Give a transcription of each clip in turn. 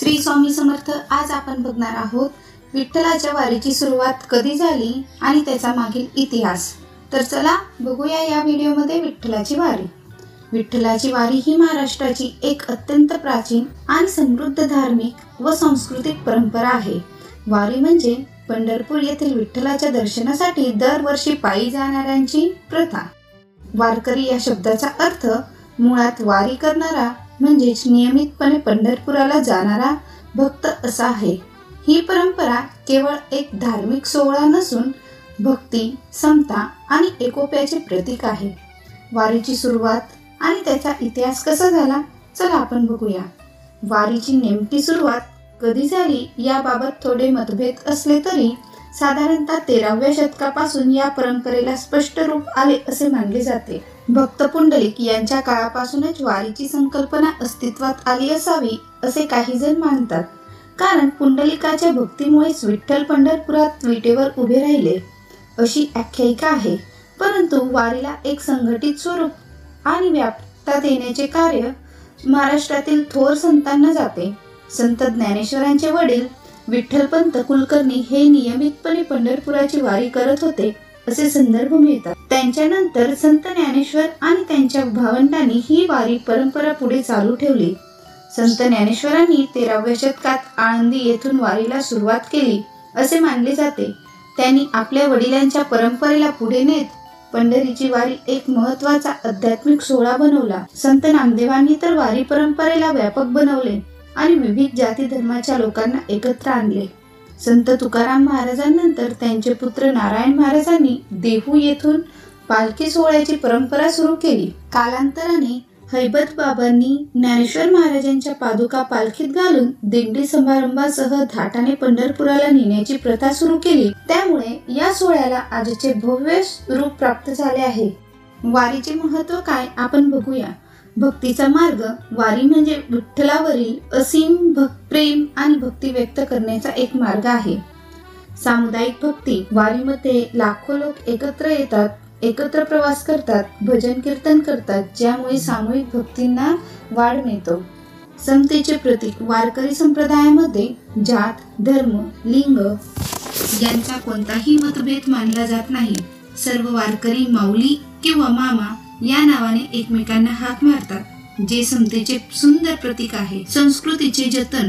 श्री स्वामी समर्थ। आज आपण बघणार आहोत विठ्ठलाच्या वारीची सुरुवात कधी झाली आणि त्याचा मागील इतिहास। तर चला बघूया या व्हिडिओमध्ये विठ्ठलाची वारी। विठ्ठलाची वारी ही महाराष्ट्राची एक अत्यंत प्राचीन आणि समृद्ध धार्मिक व सांस्कृतिक परंपरा आहे। वारी म्हणजे पंढरपूर येथील विठ्ठलाच्या दर्शनासाठी दरवर्षी पायी जाणाऱ्यांची प्रथा। वारकरी या शब्दाचा अर्थ मुळात वारी करणारा म्हणजेच नियमितपणे पंढरपुराला जाणारा भक्त असा आहे। ही परंपरा केवळ एक धार्मिक सोहळा नसून भक्ती, समता आणि एकोप्याचे प्रतीक आहे। वारीची सुरुवात आणि त्याचा इतिहास कसा झाला चला आपण बघूया। वारीची नेमकी सुरुवात कधी झाली याबाबत थोडे मतभेद असले तरी साधारणतः 13व्या शतकापासून या परंपरेला स्पष्ट रूप आले असे मानले जाते। भक्त पुंडलिक यांच्या काळापासूनच वारीची संकल्पना अस्तित्वात आली असावी असे काही जण मानतात, कारण पुंडलिकाच्या भक्तीमुळेच विठ्ठल पंढरपुरात विटेवर उभे राहिले अशी आख्यायिका आहे। परंतु वारीला एक संघटित स्वरूप आणि व्याप्तता देण्याचे कार्य महाराष्ट्रातील थोर संतांना जाते। संत ज्ञानेश्वरांचे वडील विठ्ठलपंत कुलकर्णी हे नियमितपणे पंढरपुराची वारी करत होते असे संदर्भ मिळतात। त्यांच्यानंतर संत ज्ञानेश्वर आणि त्यांच्या भावंडांनी ही वारी परंपरा पुढे चालू ठेवली। संत ज्ञानेश्वरांनी 13व्या शतकात आळंदी येथून वारीला सुरुवात केली असे मानले जाते। त्यांनी आपल्या वडिलांच्या परंपरेला पुढे नेत पंढरीची वारी एक महत्त्वाचा आध्यात्मिक सोहळा बनवला। संत नामदेवांनी तर वारी परंपरेला व्यापक बनवले आणि विविध जाती धर्माच्या लोकांना एकत्र आणले। संत तुकाराम महाराजांनंतर त्यांचे पुत्र नारायण महाराजांनी देहू येथून पालखी सोहळ्याची परंपरा सुरू केली। कालांतराने हैबत बाबांनी ज्ञानेश्वर महाराजांच्या पादुका पालखीत घालून दिंडी समारंभासह धाटाने पंढरपुराला नेण्याची प्रथा सुरू केली। त्यामुळे या सोहळ्याला आजचे भव्य रूप प्राप्त झाले आहे। वारीचे महत्त्व काय आपण बघूया। भक्तीचा मार्ग वारी म्हणजे विठ्ठलावरील असीम प्रेम आणि भक्ती व्यक्त करण्याचा एक मार्ग आहे। सामुदायिक भक्ती वारीमध्ये लाखो लोक एकत्र येतात, एकत्र प्रवास करतात, भजन कीर्तन करतात, ज्यामुळे सामूहिक भक्तींना वाढ मिळतो। समतेचे प्रतीक वारकरी संप्रदायामध्ये जात, धर्म, लिंग यांचा कोणताही मतभेद मानला जात नाही। सर्व वारकरी माऊली किंवा मामा या नावाने एकमेकांना हाक मारतात, जे समतेचे सुंदर प्रतीक आहे। संस्कृतीचे जतन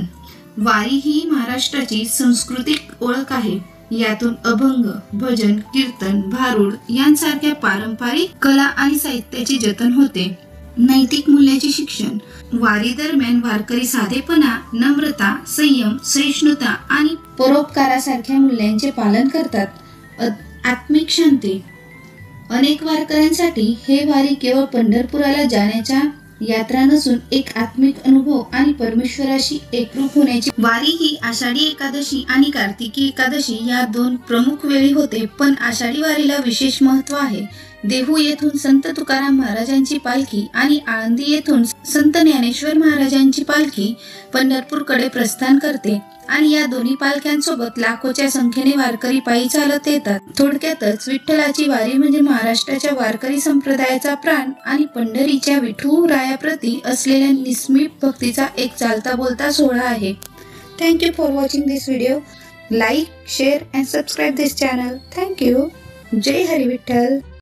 वारी ही महाराष्ट्राची सांस्कृतिक ओळख आहे। यातून अभंग, भजन, कीर्तन, भारुड यांसारख्या पारंपरिक कला आणि साहित्याचे जतन होते। नैतिक मूल्याचे शिक्षण वारी दरम्यान वारकरी साधेपणा, नम्रता, संयम, सहिष्णुता आणि परोपकारासारख्या मूल्यांचे पालन करतात। आत्मिक शांती अनेक वारकऱ्यांसाठी हे वारी केवळ पंढरपुराला जाण्याच्या यात्रा नसून एक आत्मिक अनुभव आणि परमेश्वराशी एकरूप होण्याची। वारी ही आषाढी एकादशी आणि कार्तिकी एकादशी या दोन प्रमुख वेळी होते, पण आषाढी वारीला विशेष महत्त्व आहे। देहू येथून संत तुकाराम महाराजांची पालखी आणि आळंदी येथून संत ज्ञानेश्वर महाराजांची पालखी पंढरपूरकडे प्रस्थान करते आणि या दोन्ही पालख्यांसोबत लाखोच्या संख्येने वारकरी पायी चालत येतात। थोडक्यातच विठ्ठलाची वारी म्हणजे महाराष्ट्राच्या वारकरी संप्रदायाचा प्राण आणि पंढरीच्या विठुरायाप्रती असलेल्या निस्सीम भक्तीचा एक चालता बोलता सोहळा आहे। Thank you for watching this video. Like, share and subscribe this channel. Thank you. जय हरी विठ्ठल।